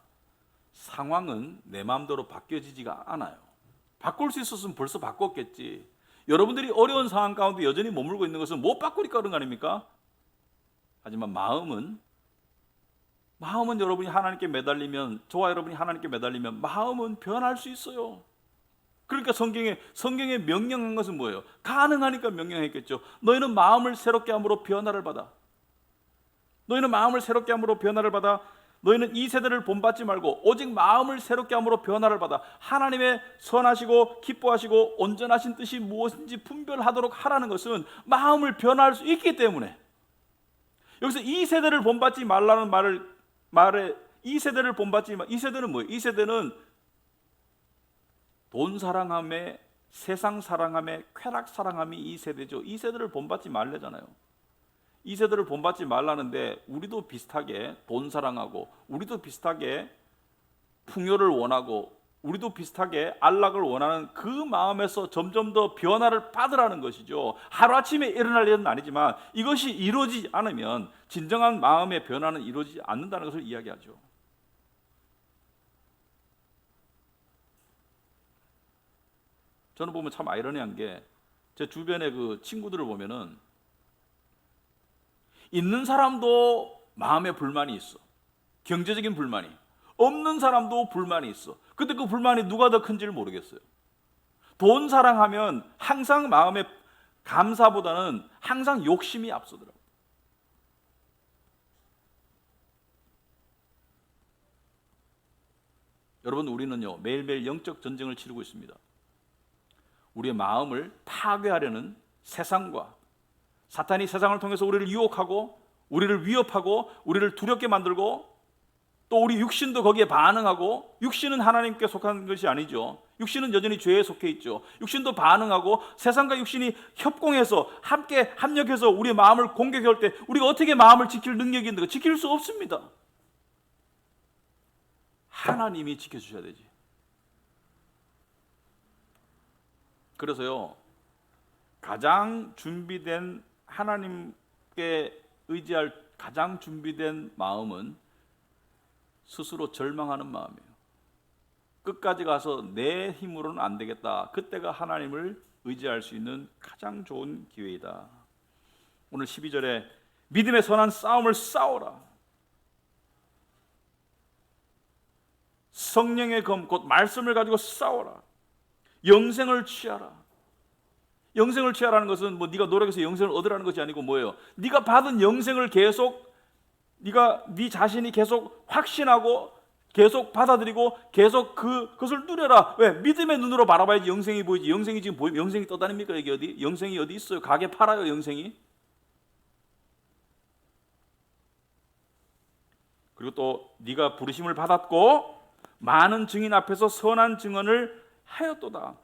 상황은 내 마음대로 바뀌어지지가 않아요. 바꿀 수 있었으면 벌써 바꿨겠지. 여러분들이 어려운 상황 가운데 여전히 머물고 있는 것은 못 바꾸니까 그런 거 아닙니까? 하지만 마음은 여러분이 하나님께 매달리면, 저와 여러분이 하나님께 매달리면 마음은 변할 수 있어요. 그러니까 성경에 명령한 것은 뭐예요? 가능하니까 명령했겠죠. 너희는 마음을 새롭게 함으로 변화를 받아. 너희는 마음을 새롭게 함으로 변화를 받아. 너희는 이 세대를 본받지 말고 오직 마음을 새롭게 함으로 변화를 받아. 하나님의 선하시고 기뻐하시고 온전하신 뜻이 무엇인지 분별하도록 하라는 것은 마음을 변화할 수 있기 때문에. 여기서 이 세대를 본받지 말라는 말에 이 세대를 본받지 마. 이 세대는 뭐예요? 이 세대는 돈 사랑함에, 세상 사랑함에, 쾌락 사랑함이 이 세대죠. 이 세대를 본받지 말래잖아요. 이 세대를 본받지 말라는데 우리도 비슷하게 돈 사랑하고, 우리도 비슷하게 풍요를 원하고, 우리도 비슷하게 안락을 원하는 그 마음에서 점점 더 변화를 받으라는 것이죠. 하루아침에 일어날 일은 아니지만 이것이 이루어지지 않으면 진정한 마음의 변화는 이루어지지 않는다는 것을 이야기하죠. 저는 보면 참 아이러니한 게, 제 주변의 그 친구들을 보면은 있는 사람도 마음에 불만이 있어. 경제적인 불만이. 없는 사람도 불만이 있어. 근데 그 불만이 누가 더 큰지를 모르겠어요. 돈 사랑하면 항상 마음에 감사보다는 항상 욕심이 앞서더라고요. 여러분, 우리는요 매일매일 영적 전쟁을 치르고 있습니다. 우리의 마음을 파괴하려는 세상과, 사탄이 세상을 통해서 우리를 유혹하고, 우리를 위협하고, 우리를 두렵게 만들고, 또 우리 육신도 거기에 반응하고, 육신은 하나님께 속한 것이 아니죠. 육신은 여전히 죄에 속해 있죠. 육신도 반응하고, 세상과 육신이 협공해서 함께 합력해서 우리의 마음을 공격할 때 우리가 어떻게 마음을 지킬 능력이 있는가? 지킬 수 없습니다. 하나님이 지켜주셔야 되지. 그래서요, 가장 준비된, 하나님께 의지할 가장 준비된 마음은 스스로 절망하는 마음이에요. 끝까지 가서 내 힘으로는 안 되겠다. 그때가 하나님을 의지할 수 있는 가장 좋은 기회이다. 오늘 12절에 믿음의 선한 싸움을 싸워라. 성령의 검, 곧 말씀을 가지고 싸워라. 영생을 취하라. 영생을 취하라는 것은 뭐 네가 노력해서 영생을 얻으라는 것이 아니고 뭐예요? 네가 받은 영생을 계속, 네 자신이 계속 확신하고 계속 받아들이고 계속 그것을 누려라. 왜? 믿음의 눈으로 바라봐야지 영생이 보이지. 영생이 지금 보이면 영생이 떠다닙니까? 여기 어디? 영생이 어디 있어요? 가게 팔아요, 영생이? 그리고 또 네가 부르심을 받았고 많은 증인 앞에서 선한 증언을 하였도다.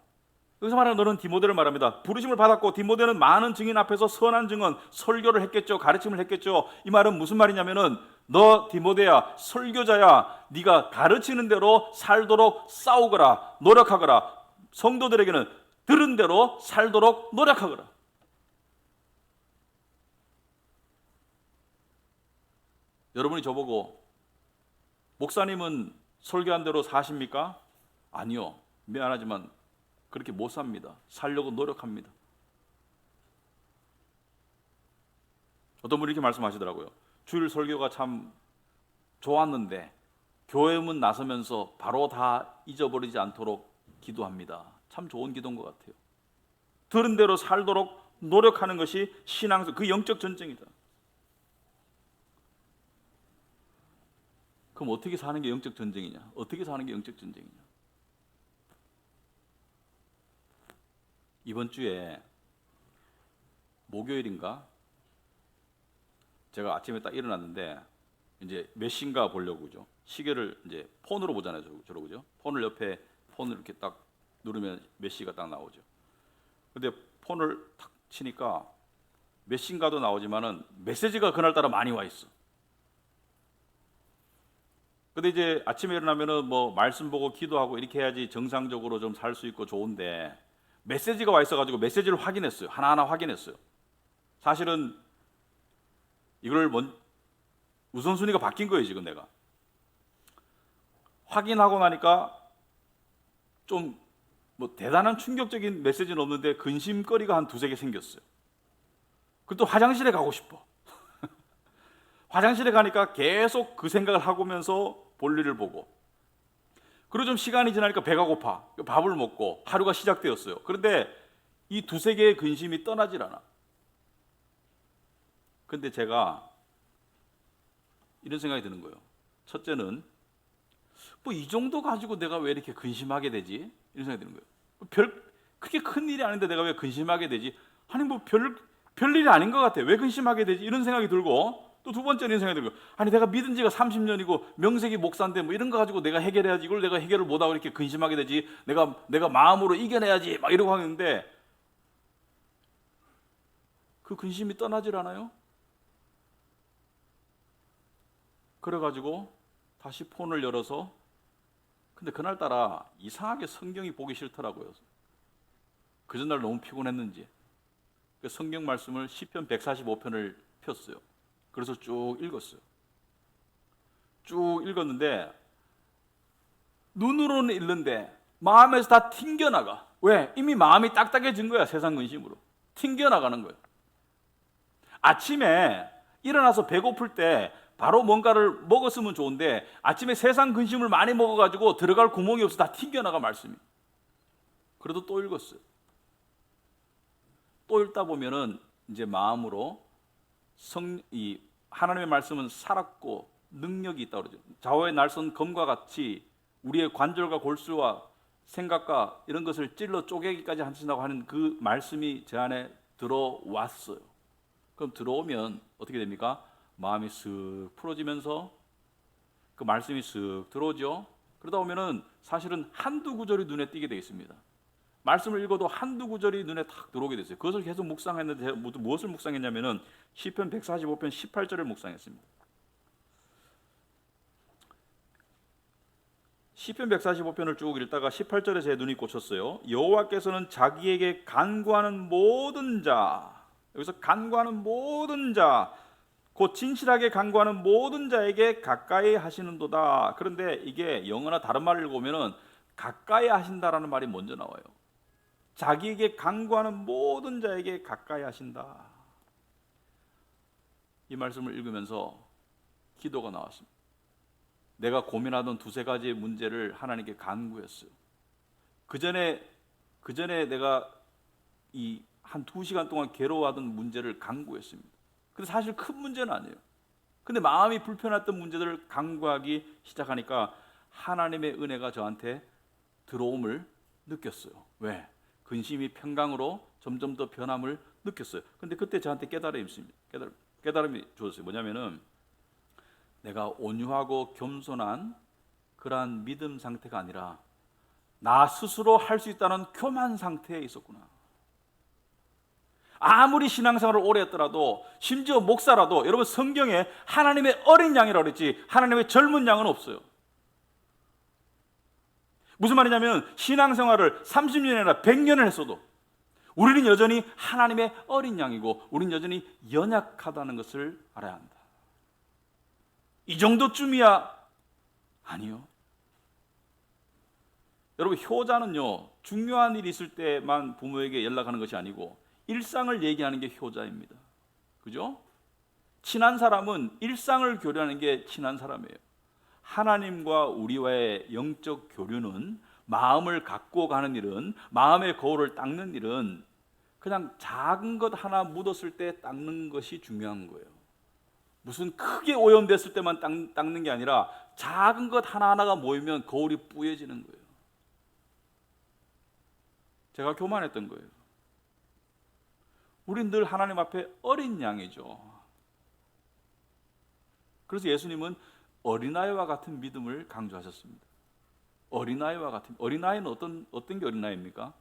여기서 말하는 너는 디모데를 말합니다. 부르심을 받았고 디모데는 많은 증인 앞에서 선한 증언, 설교를 했겠죠. 가르침을 했겠죠. 이 말은 무슨 말이냐면은 너 디모데야, 설교자야, 네가 가르치는 대로 살도록 싸우거라, 노력하거라. 성도들에게는 들은 대로 살도록 노력하거라. 여러분이 저보고 목사님은 설교한 대로 사십니까? 아니요. 미안하지만 그렇게 못 삽니다. 살려고 노력합니다. 어떤 분이 이렇게 말씀하시더라고요. 주일 설교가 참 좋았는데 교회문 나서면서 바로 다 잊어버리지 않도록 기도합니다. 참 좋은 기도인 것 같아요. 들은 대로 살도록 노력하는 것이 신앙적, 그 영적 전쟁이다. 그럼 어떻게 사는 게 영적 전쟁이냐? 어떻게 사는 게 영적 전쟁이냐? 이번 주에 목요일인가? 제가 아침에 딱 일어났는데 이제 몇 시인가 보려고 그죠? 시계를 이제 폰으로 보잖아요, 저로 그죠? 폰을 옆에 폰을 이렇게 딱 누르면 몇 시가 딱 나오죠. 근데 폰을 탁 치니까 몇 시인가도 나오지만은 메시지가 그날따라 많이 와 있어. 근데 이제 아침에 일어나면은 뭐 말씀 보고 기도하고 이렇게 해야지 정상적으로 좀 살 수 있고 좋은데 메시지가 와 있어가지고 메시지를 확인했어요. 하나하나 확인했어요. 사실은 이걸 우선순위가 바뀐 거예요, 지금 내가. 확인하고 나니까 좀 뭐 대단한 충격적인 메시지는 없는데 근심거리가 한 두세 개 생겼어요. 그리고 또 화장실에 가고 싶어. 화장실에 가니까 계속 그 생각을 하고면서 볼일을 보고, 그리고 좀 시간이 지나니까 배가 고파. 밥을 먹고 하루가 시작되었어요. 그런데 이 두세 개의 근심이 떠나질 않아. 근데 제가 이런 생각이 드는 거예요. 첫째는 뭐 이 정도 가지고 내가 왜 이렇게 근심하게 되지? 이런 생각이 드는 거예요. 그렇게 큰 일이 아닌데 내가 왜 근심하게 되지? 아니 뭐 별일이 아닌 것 같아. 왜 근심하게 되지? 이런 생각이 들고, 또 두 번째는 이런 생각이 들고, 아니 내가 믿은 지가 30년이고 명색이 목사인데 뭐 이런 거 가지고 내가 해결해야지, 이걸 내가 해결을 못하고 이렇게 근심하게 되지, 내가 마음으로 이겨내야지 막 이러고 하는데 그 근심이 떠나질 않아요. 그래가지고 다시 폰을 열어서, 근데 그날따라 이상하게 성경이 보기 싫더라고요. 그 전날 너무 피곤했는지 그 성경 말씀을 시편 145편을 폈어요. 그래서 쭉 읽었어요. 쭉 읽었는데 눈으로는 읽는데 마음에서 다 튕겨나가. 왜? 이미 마음이 딱딱해진 거야. 세상 근심으로 튕겨나가는 거예요. 아침에 일어나서 배고플 때 바로 뭔가를 먹었으면 좋은데 아침에 세상 근심을 많이 먹어가지고 들어갈 구멍이 없어 다 튕겨나가 말씀이. 그래도 또 읽었어요. 또 읽다 보면은 이제 마음으로 이 하나님의 말씀은 살았고 능력이 있다고 그러죠. 좌우의 날선 검과 같이 우리의 관절과 골수와 생각과 이런 것을 찔러 쪼개기까지 하신다고 하는 그 말씀이 제 안에 들어왔어요. 그럼 들어오면 어떻게 됩니까? 마음이 쓱 풀어지면서 그 말씀이 쓱 들어오죠. 그러다 보면은 사실은 한두 구절이 눈에 띄게 되어 있습니다. 말씀을 읽어도 한두 구절이 눈에 탁 들어오게 됐어요. 그것을 계속 묵상했는데 무엇을 묵상했냐면은 시편 145편 18절을 묵상했습니다. 시편 145편을 쭉 읽다가 18절에 제 눈이 꽂혔어요. 여호와께서는 자기에게 간구하는 모든 자, 여기서 간구하는 모든 자, 곧 진실하게 간구하는 모든 자에게 가까이 하시는도다. 그런데 이게 영어나 다른 말을 읽으면은 가까이 하신다라는 말이 먼저 나와요. 자기에게 간구하는 모든 자에게 가까이 하신다. 이 말씀을 읽으면서 기도가 나왔습니다. 내가 고민하던 두세 가지의 문제를 하나님께 간구했어요. 그 전에 내가 이 한 2시간 동안 괴로워하던 문제를 간구했습니다. 근데 사실 큰 문제는 아니에요. 근데 마음이 불편했던 문제들을 간구하기 시작하니까 하나님의 은혜가 저한테 들어옴을 느꼈어요. 왜? 근심이 평강으로 점점 더 변함을 느꼈어요. 근데 그때 저한테 깨달음이 있습니다. 깨달음이 주었어요. 뭐냐면은 내가 온유하고 겸손한 그러한 믿음 상태가 아니라 나 스스로 할 수 있다는 교만 상태에 있었구나. 아무리 신앙생활을 오래 했더라도, 심지어 목사라도, 여러분 성경에 하나님의 어린 양이라고 그랬지 하나님의 젊은 양은 없어요. 무슨 말이냐면 신앙생활을 30년이나 100년을 했어도 우리는 여전히 하나님의 어린 양이고 우리는 여전히 연약하다는 것을 알아야 한다. 이 정도쯤이야? 아니요. 여러분 효자는요, 중요한 일이 있을 때만 부모에게 연락하는 것이 아니고 일상을 얘기하는 게 효자입니다. 그죠? 친한 사람은 일상을 교류하는 게 친한 사람이에요. 하나님과 우리와의 영적 교류는, 마음을 갖고 가는 일은, 마음의 거울을 닦는 일은 그냥 작은 것 하나 묻었을 때 닦는 것이 중요한 거예요. 무슨 크게 오염됐을 때만 닦는 게 아니라 작은 것 하나하나가 모이면 거울이 뿌얘지는 거예요. 제가 교만했던 거예요. 우린 늘 하나님 앞에 어린 양이죠. 그래서 예수님은 어린아이와 같은 믿음을 강조하셨습니다. 어린아이와 같은, 어린아이는 어떤 게 어린아이입니까?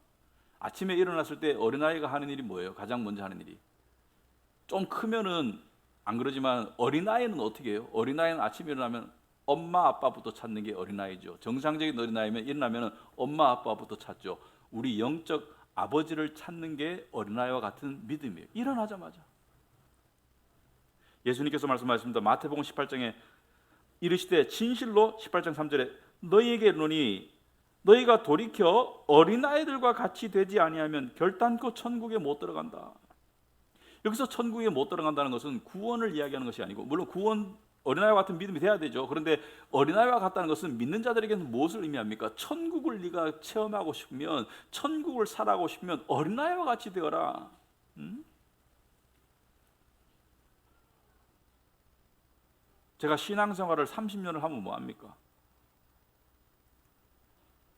아침에 일어났을 때 어린아이가 하는 일이 뭐예요? 가장 먼저 하는 일이. 좀 크면은 안 그러지만 어린아이는 어떻게 해요? 어린아이는 아침에 일어나면 엄마 아빠부터 찾는 게 어린아이죠. 정상적인 어린아이면 일어나면 엄마 아빠부터 찾죠. 우리 영적 아버지를 찾는 게 어린아이와 같은 믿음이에요. 일어나자마자. 예수님께서 말씀하셨습니다. 마태복음 18장에 이르시되 진실로 18장 3절에 너희에게 이르노니 너희가 돌이켜 어린아이들과 같이 되지 아니하면 결단코 천국에 못 들어간다. 여기서 천국에 못 들어간다는 것은 구원을 이야기하는 것이 아니고, 물론 구원, 어린아이와 같은 믿음이 돼야 되죠. 그런데 어린아이와 같다는 것은 믿는 자들에게는 무엇을 의미합니까? 천국을 네가 체험하고 싶으면, 천국을 살아가고 싶으면 어린아이와 같이 되어라. 제가 신앙생활을 30년을 하면 뭐합니까?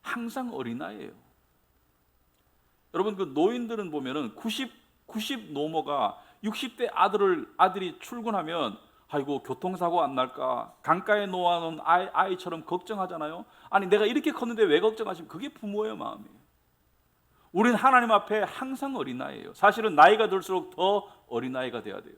항상 어린아이예요. 여러분 그 노인들은 보면은 90 노모가 60대 아들이 출근하면 아이고 교통사고 안 날까, 강가에 놓아놓은 아이처럼 걱정하잖아요. 아니 내가 이렇게 컸는데 왜 걱정하시면, 그게 부모의 마음이에요. 우리는 하나님 앞에 항상 어린아이예요. 사실은 나이가 들수록 더 어린아이가 돼야 돼요.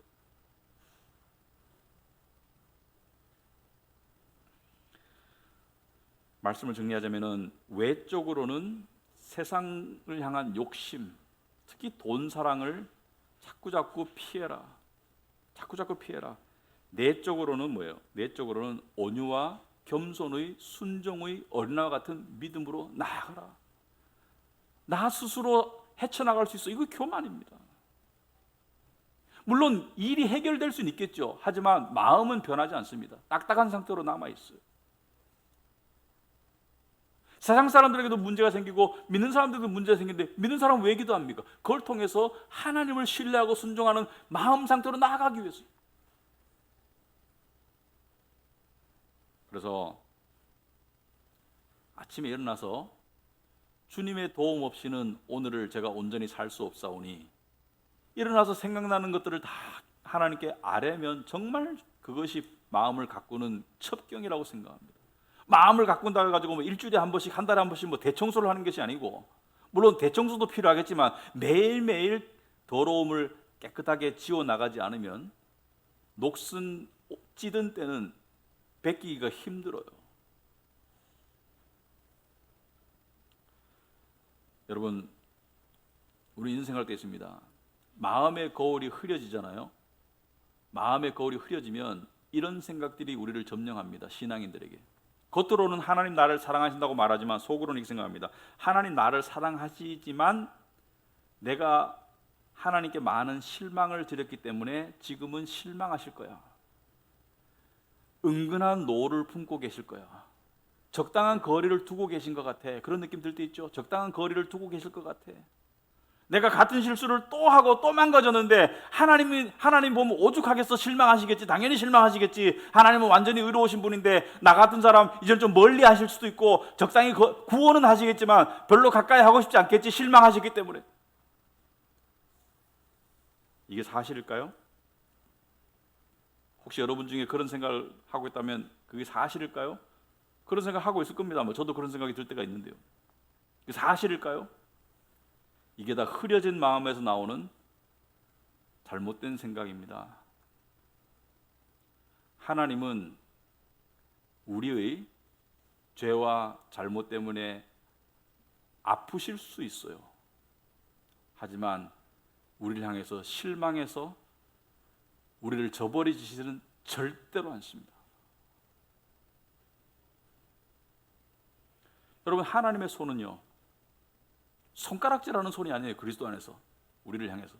말씀을 정리하자면은, 외적으로는 세상을 향한 욕심, 특히 돈 사랑을 자꾸자꾸 피해라. 자꾸자꾸 피해라. 내적으로는 뭐예요? 내적으로는 온유와 겸손의, 순종의 어린아이와 같은 믿음으로 나아가라. 나 스스로 헤쳐나갈 수 있어. 이거 교만입니다. 물론 일이 해결될 수는 있겠죠. 하지만 마음은 변하지 않습니다. 딱딱한 상태로 남아있어요. 세상 사람들에게도 문제가 생기고 믿는 사람들에게도 문제가 생기는데, 믿는 사람은 왜 기도합니까? 그걸 통해서 하나님을 신뢰하고 순종하는 마음 상태로 나아가기 위해서. 그래서 아침에 일어나서 주님의 도움 없이는 오늘을 제가 온전히 살 수 없사오니, 일어나서 생각나는 것들을 다 하나님께 아뢰면 정말 그것이 마음을 가꾸는 첩경이라고 생각합니다. 마음을 가꾼다 해가지고 뭐 일주일에 한 번씩, 한 달에 한 번씩 뭐 대청소를 하는 것이 아니고, 물론 대청소도 필요하겠지만 매일매일 더러움을 깨끗하게 지워 나가지 않으면 녹슨 찌든 때는 벗기기가 힘들어요. 여러분, 우리 인생할 때 있습니다. 마음의 거울이 흐려지잖아요. 마음의 거울이 흐려지면 이런 생각들이 우리를 점령합니다. 신앙인들에게. 겉으로는 하나님 나를 사랑하신다고 말하지만 속으로는 이렇게 생각합니다. 하나님 나를 사랑하시지만 내가 하나님께 많은 실망을 드렸기 때문에 지금은 실망하실 거야. 은근한 노를 품고 계실 거야. 적당한 거리를 두고 계신 것 같아. 그런 느낌 들 때 있죠. 적당한 거리를 두고 계실 것 같아. 내가 같은 실수를 또 하고 또 망가졌는데 하나님 보면 오죽하겠어. 실망하시겠지. 당연히 실망하시겠지. 하나님은 완전히 의로우신 분인데 나 같은 사람 이제 좀 멀리 하실 수도 있고, 적당히 구원은 하시겠지만 별로 가까이 하고 싶지 않겠지. 실망하시기 때문에. 이게 사실일까요? 혹시 여러분 중에 그런 생각을 하고 있다면 그게 사실일까요? 그런 생각 하고 있을 겁니다. 저도 그런 생각이 들 때가 있는데요. 이게 사실일까요? 이게 다 흐려진 마음에서 나오는 잘못된 생각입니다. 하나님은 우리의 죄와 잘못 때문에 아프실 수 있어요. 하지만 우리를 향해서 실망해서 우리를 저버리시지는 절대로 않습니다. 여러분, 하나님의 손은요, 손가락질하는 손이 아니에요. 그리스도 안에서 우리를 향해서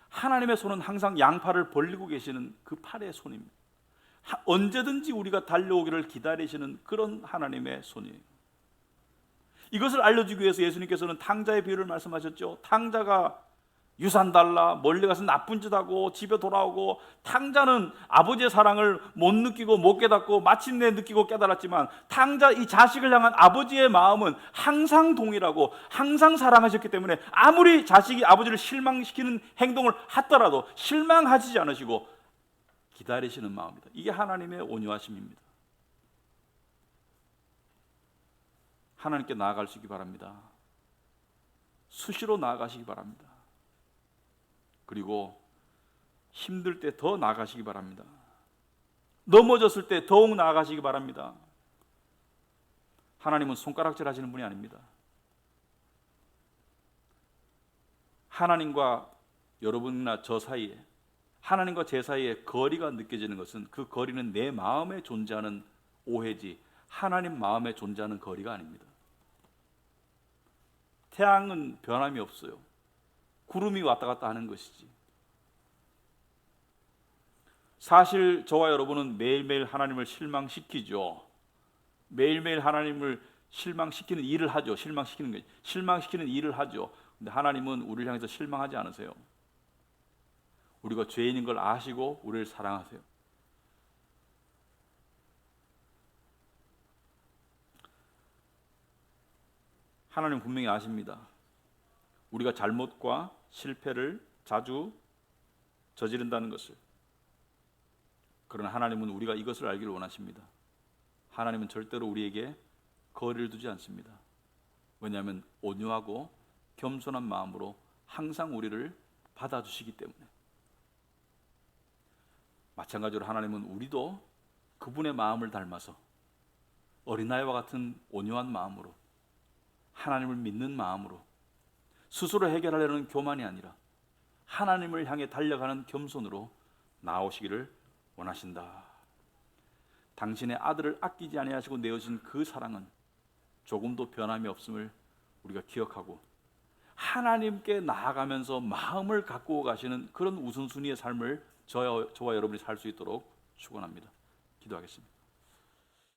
하나님의 손은 항상 양팔을 벌리고 계시는 그 팔의 손입니다. 언제든지 우리가 달려오기를 기다리시는 그런 하나님의 손이에요. 이것을 알려주기 위해서 예수님께서는 탕자의 비유를 말씀하셨죠. 탕자가 유산 달라 멀리 가서 나쁜 짓 하고 집에 돌아오고, 탕자는 아버지의 사랑을 못 느끼고 못 깨닫고 마침내 느끼고 깨달았지만, 탕자 이 자식을 향한 아버지의 마음은 항상 동일하고 항상 사랑하셨기 때문에 아무리 자식이 아버지를 실망시키는 행동을 하더라도 실망하시지 않으시고 기다리시는 마음입니다. 이게 하나님의 온유하심입니다. 하나님께 나아가시기 바랍니다. 수시로 나아가시기 바랍니다. 그리고 힘들 때 더 나아가시기 바랍니다. 넘어졌을 때 더욱 나아가시기 바랍니다. 하나님은 손가락질 하시는 분이 아닙니다. 하나님과 여러분이나 저 사이에, 하나님과 제 사이에 거리가 느껴지는 것은 그 거리는 내 마음에 존재하는 오해지 하나님 마음에 존재하는 거리가 아닙니다. 태양은 변함이 없어요. 구름이 왔다 갔다 하는 것이지. 사실 저와 여러분은 매일매일 하나님을 실망시키죠. 매일매일 하나님을 실망시키는 일을 하죠. 실망시키는 일을 하죠. 근데 하나님은 우리를 향해서 실망하지 않으세요. 우리가 죄인인 걸 아시고 우리를 사랑하세요. 하나님 분명히 아십니다. 우리가 잘못과 실패를 자주 저지른다는 것을. 그러나 하나님은 우리가 이것을 알기를 원하십니다. 하나님은 절대로 우리에게 거리를 두지 않습니다. 왜냐하면 온유하고 겸손한 마음으로 항상 우리를 받아주시기 때문에. 마찬가지로 하나님은 우리도 그분의 마음을 닮아서 어린아이와 같은 온유한 마음으로, 하나님을 믿는 마음으로, 스스로 해결하려는 교만이 아니라 하나님을 향해 달려가는 겸손으로 나오시기를 원하신다. 당신의 아들을 아끼지 아니하시고 내어준 그 사랑은 조금도 변함이 없음을 우리가 기억하고 하나님께 나아가면서 마음을 가꾸어 가시는 그런 우선순위의 삶을 저와 여러분이 살 수 있도록 축원합니다. 기도하겠습니다.